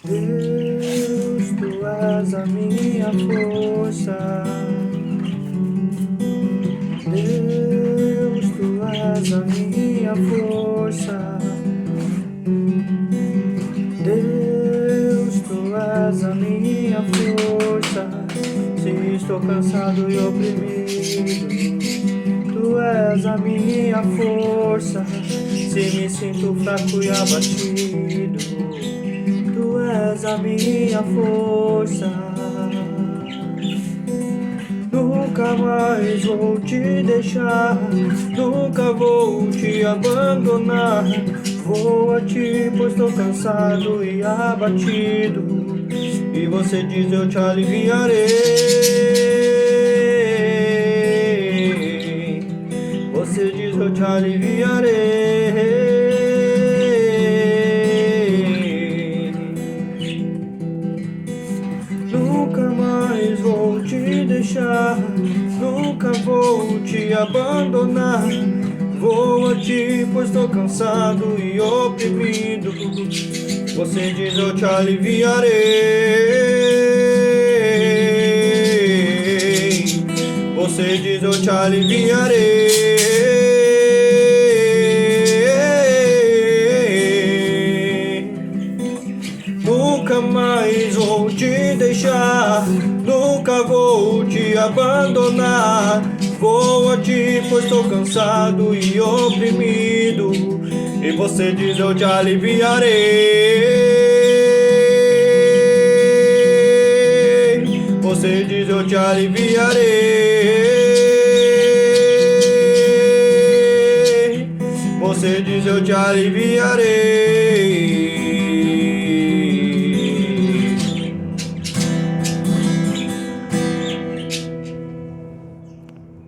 Deus, tu és a minha força. Deus, tu és a minha força. Deus, tu és a minha força. Se estou cansado e oprimido, tu és a minha força. Se me sinto fraco e abatido, tu és a minha força. Nunca mais vou te deixar, nunca vou te abandonar. Vou a ti, pois tô cansado e abatido, e você diz eu te aliviarei. Você diz eu te aliviarei. Nunca mais vou te deixar, nunca vou te abandonar. Vou a ti, pois tô cansado e oprimido. Você diz eu te aliviarei. Você diz eu te aliviarei. Nunca mais vou te deixar, nunca vou te abandonar. Vou a ti, pois tô cansado e oprimido, e você diz eu te aliviarei. Você diz eu te aliviarei. Você diz eu te aliviarei.